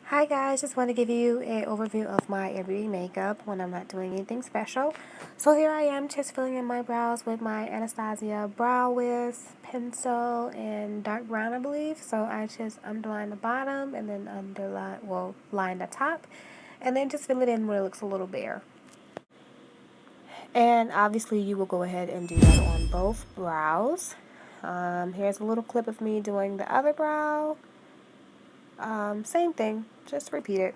Hi guys, just want to give you an overview of my everyday makeup when I'm not doing anything special. So here I am just filling in my brows with my Anastasia Brow Wiz pencil in dark brown, I believe. So I just underline the bottom and then line the top and then just fill it in where it looks a little bare. And obviously you will go ahead and do that on both brows. Here's a little clip of me doing the other brow. Same thing, just repeat it.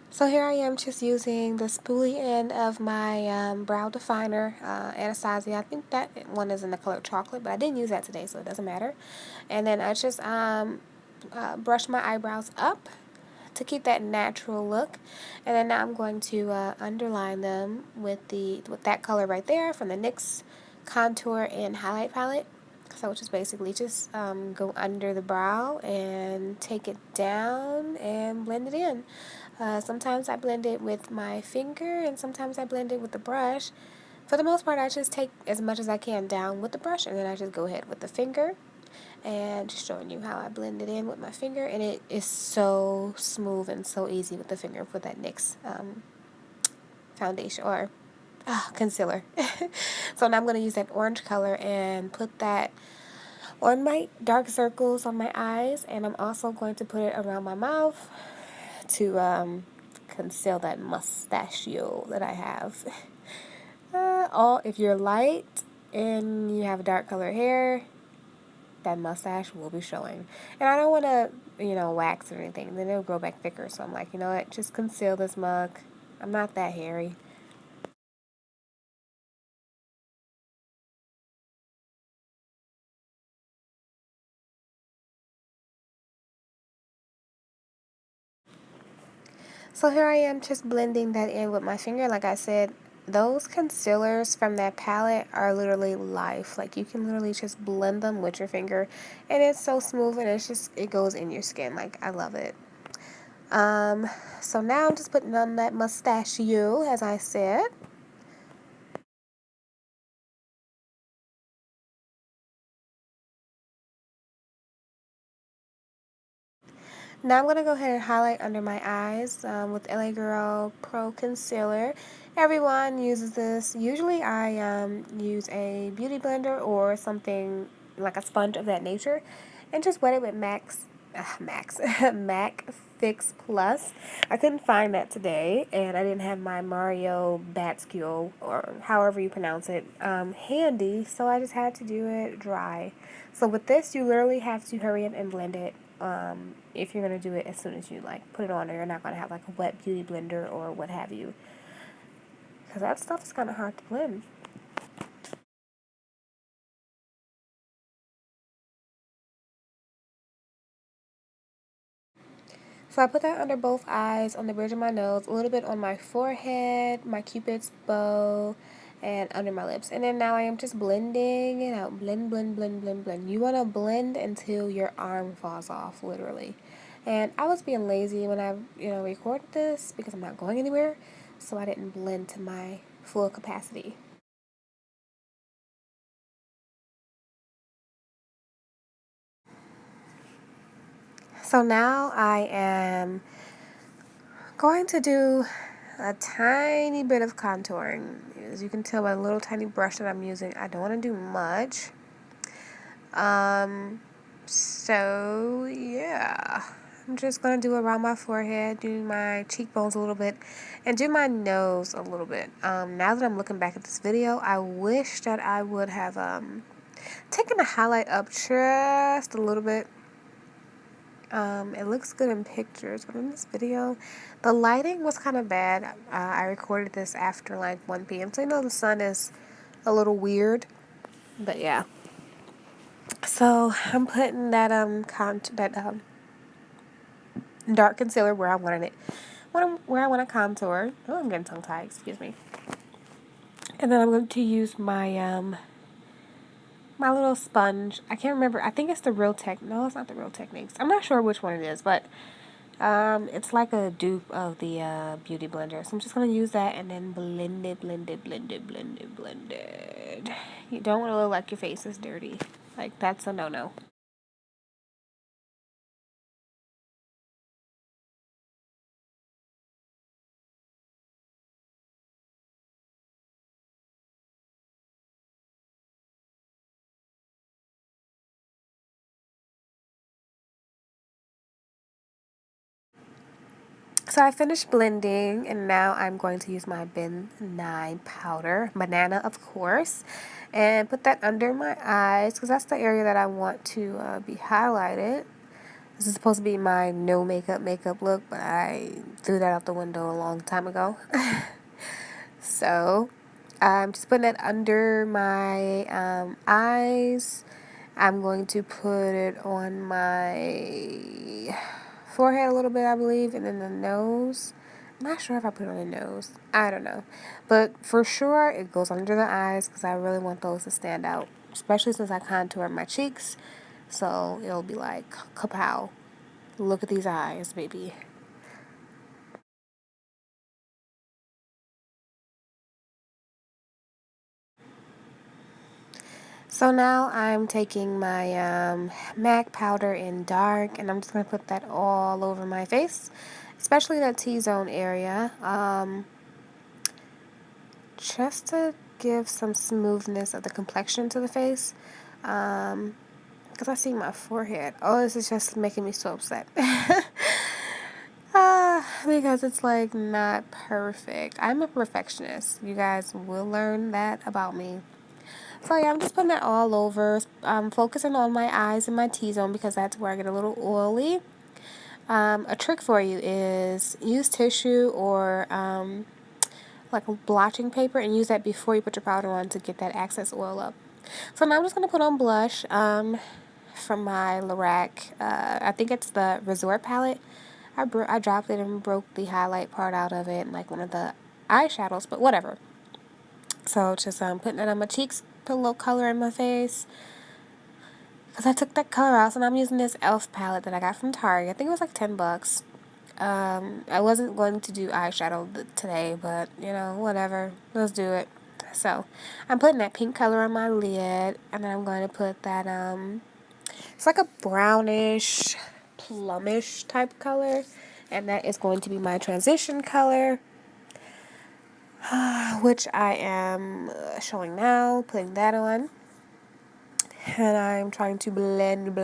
So here I am just using the spoolie end of my brow definer, Anastasia. I think that one is in the color chocolate, but I didn't use that today, so it doesn't matter. And then I just brush my eyebrows up to keep that natural look. And then now I'm going to underline them with that color right there from the NYX Contour and Highlight Palette. So just basically just go under the brow and take it down and blend it in. Sometimes I blend it with my finger and sometimes I blend it with the brush. For the most part, I just take as much as I can down with the brush and then I just go ahead with the finger and just showing you how I blend it in with my finger. And it is so smooth and so easy with the finger for that NYX foundation or concealer. So now I'm going to use that orange color and put that on my dark circles on my eyes, and I'm also going to put it around my mouth to conceal that mustachio that I have. If you're light and you have dark color hair, that mustache will be showing. And I don't want to, wax or anything. Then it'll grow back thicker. So I'm like, you know what? Just conceal this mug. I'm not that hairy. So here I am just blending that in with my finger. Like I said, those concealers from that palette are literally life. Like you can literally just blend them with your finger and it's so smooth and it goes in your skin. Like I love it. So now I'm just putting on that mustachio, as I said. Now I'm going to go ahead and highlight under my eyes with LA Girl Pro Concealer. Everyone uses this. Usually I use a beauty blender or something like a sponge of that nature and just wet it with MAC Fix Plus. I couldn't find that today and I didn't have my Mario badescu or however you pronounce it handy, so I just had to do it dry. So with this, you literally have to hurry up and blend it if you're going to do it as soon as you put it on, or you're not going to have like a wet beauty blender or what have you, because that stuff is kind of hard to blend. So I put that under both eyes, on the bridge of my nose, a little bit on my forehead, my cupid's bow, and under my lips. And then now I am just blending it out. Blend, blend, blend, blend, blend. You want to blend until your arm falls off, literally. And I was being lazy when I, recorded this because I'm not going anywhere. So I didn't blend to my full capacity. So now I am going to do a tiny bit of contouring. As you can tell by the little tiny brush that I'm using, I don't want to do much. So yeah, I'm just going to do around my forehead, do my cheekbones a little bit, and do my nose a little bit. Now that I'm looking back at this video, I wish that I would have taken the highlight up just a little bit. It looks good in pictures, but in this video, the lighting was kind of bad. I recorded this after like 1 p.m. So the sun is a little weird, but yeah. So I'm putting that dark concealer where I wanted it, where I want to contour. Oh, I'm getting tongue tied. Excuse me. And then I'm going to use my little sponge. I can't remember. I think it's the Real Tech. No, it's not the Real Techniques. I'm not sure which one it is, but it's like a dupe of the beauty blender. So I'm just gonna use that and then blend it, blend it, blend it, blend it, blend it. You don't want to look like your face is dirty. Like, that's a no-no. So I finished blending, and now I'm going to use my bin 9 powder, banana of course, and put that under my eyes because that's the area that I want to be highlighted. This is supposed to be my no makeup look, but I threw that out the window a long time ago. So I'm just putting it under my eyes. I'm going to put it on my forehead a little bit, I believe, and then the nose. I'm not sure if I put it on the nose. I don't know. But for sure, it goes under the eyes because I really want those to stand out, especially since I contour my cheeks. So it'll be like, kapow. Look at these eyes, baby. So now I'm taking my MAC powder in dark, and I'm just going to put that all over my face, especially that T-zone area, just to give some smoothness of the complexion to the face, because I see my forehead. Oh, this is just making me so upset. Because it's like not perfect. I'm a perfectionist. You guys will learn that about me. So yeah, I'm just putting it all over. I'm focusing on my eyes and my T-zone because that's where I get a little oily. A trick for you is use tissue or like a blotting paper and use that before you put your powder on to get that excess oil up. So now I'm just going to put on blush from my Lorac. I think it's the Resort palette. I dropped it and broke the highlight part out of it, like one of the eyeshadows, but whatever. So just putting it on my cheeks, put a little color in my face. Because I took that color out, so now I'm using this e.l.f. palette that I got from Target. I think it was like 10 bucks. I wasn't going to do eyeshadow today, but, you know, whatever. Let's do it. So, I'm putting that pink color on my lid, and then I'm going to put that, it's like a brownish, plumish type color, and that is going to be my transition color, which I am showing now, putting that on. And I'm trying to blend.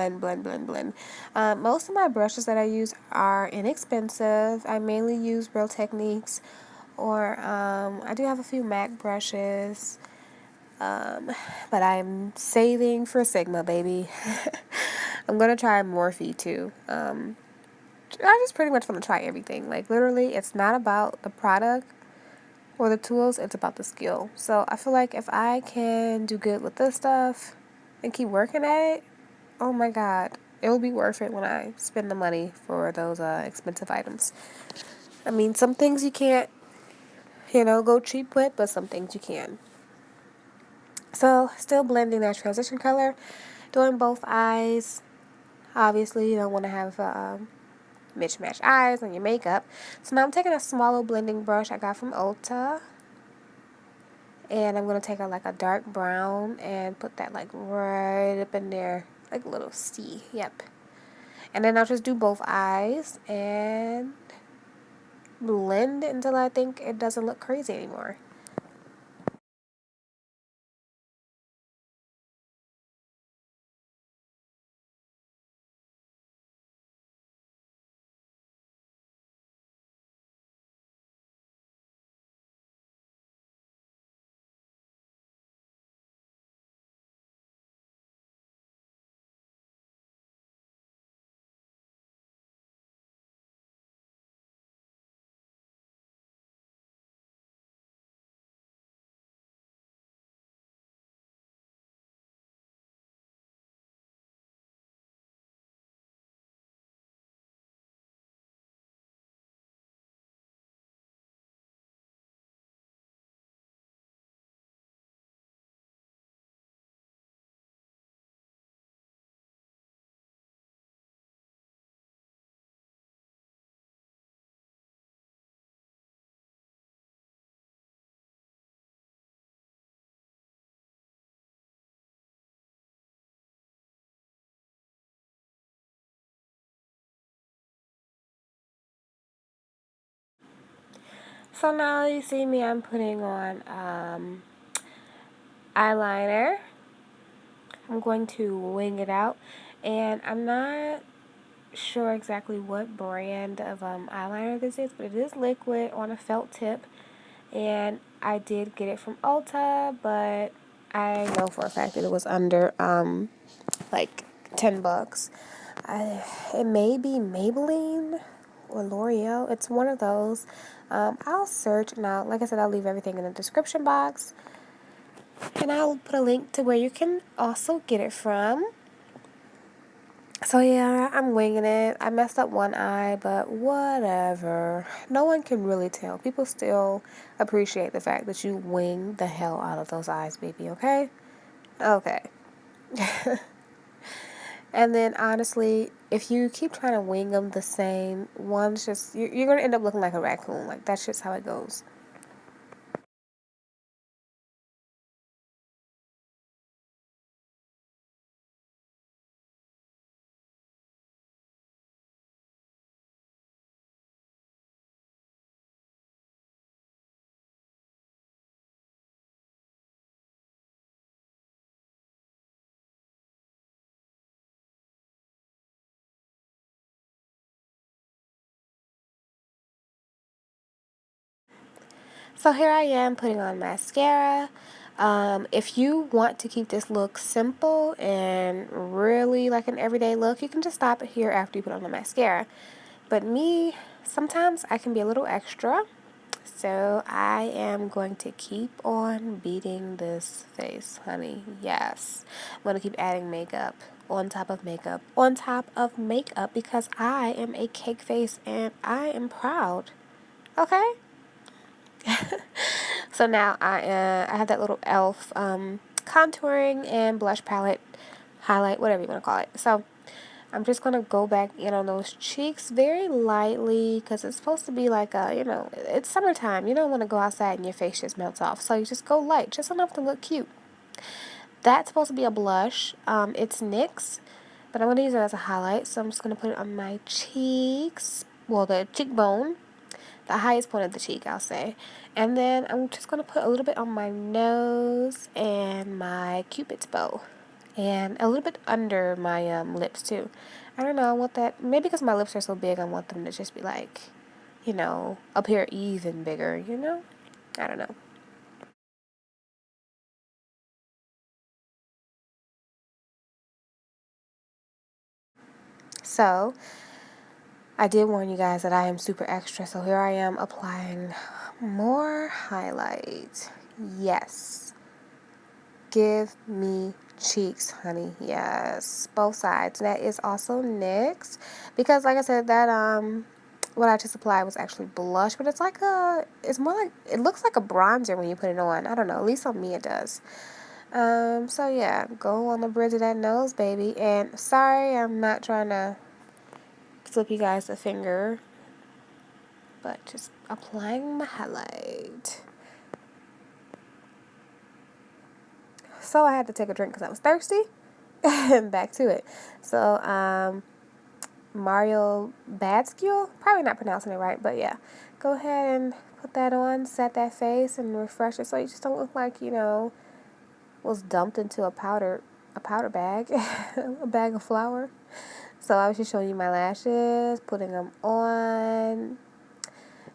Most of my brushes that I use are inexpensive. I mainly use Real Techniques, or I do have a few MAC brushes, but I'm saving for Sigma, baby. I'm gonna try Morphe too. I just pretty much want to try everything. Like literally, it's not about the product or the tools, it's about the skill. So I feel like if I can do good with this stuff and keep working at it, oh my god, it will be worth it when I spend the money for those expensive items. I mean, some things you can't, go cheap with, but some things you can. So, still blending that transition color, doing both eyes. Obviously, you don't want to have mismatched eyes on your makeup. So now I'm taking a smaller blending brush I got from Ulta. And I'm going to take like a dark brown and put that like right up in there. Like a little C. Yep. And then I'll just do both eyes and blend until I think it doesn't look crazy anymore. So now you see me, I'm putting on eyeliner. I'm going to wing it out, and I'm not sure exactly what brand of eyeliner this is, but it is liquid on a felt tip, and I did get it from Ulta, but I know for a fact that it was under like $10. It may be Maybelline or L'Oreal. It's one of those. I'll search now. Like I said, I'll leave everything in the description box, and I'll put a link to where you can also get it from. So yeah, I'm winging it. I messed up one eye, but whatever. No one can really tell. People still appreciate the fact that you wing the hell out of those eyes, baby, okay? Okay. And then honestly, if you keep trying to wing them the same, one's just, you're going to end up looking like a raccoon. Like, that's just how it goes. So here I am putting on mascara. If you want to keep this look simple and really like an everyday look, you can just stop it here after you put on the mascara. But me, sometimes I can be a little extra. So I am going to keep on beating this face, honey. Yes. I'm going to keep adding makeup on top of makeup on top of makeup because I am a cake face and I am proud. Okay? So now I have that little e.l.f. Contouring and blush palette, highlight, whatever you want to call it. So I'm just going to go back in on those cheeks very lightly because it's supposed to be like a, it's summertime. You don't want to go outside and your face just melts off. So you just go light, just enough to look cute. That's supposed to be a blush. It's NYX, but I'm going to use it as a highlight. So I'm just going to put it on my cheeks, well, the cheekbone, the highest point of the cheek, I'll say. And then I'm just going to put a little bit on my nose and my cupid's bow. And a little bit under my lips, too. I don't know, I want that, maybe because my lips are so big, I want them to just be like, appear even bigger, I don't know. So, I did warn you guys that I am super extra, so here I am applying more highlight. Yes. Give me cheeks, honey. Yes, both sides. That is also NYX because, like I said, that what I just applied was actually blush, but it's more like, it looks like a bronzer when you put it on. I don't know. At least on me it does. So yeah, go on the bridge of that nose, baby. And sorry, I'm not trying to slip you guys a finger, but just applying my highlight. So I had to take a drink because I was thirsty. And back to it. So, Mario badescu, probably not pronouncing it right, but yeah. Go ahead and put that on, set that face, and refresh it so you just don't look like, was dumped into a powder bag, a bag of flour. So I was just showing you my lashes, putting them on.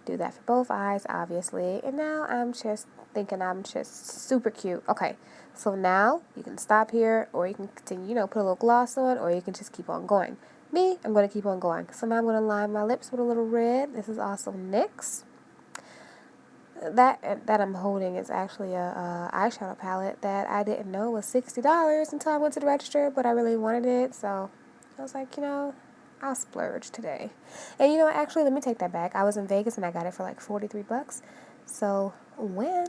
Do that for both eyes, obviously. And now I'm just thinking I'm just super cute. Okay, so now you can stop here, or you can continue, put a little gloss on, or you can just keep on going. Me, I'm going to keep on going. So now I'm going to line my lips with a little red. This is also NYX. That I'm holding is actually a eyeshadow palette that I didn't know was $60 until I went to the register, but I really wanted it, so I was like, I'll splurge today. And actually, let me take that back. I was in Vegas and I got it for like $43. So when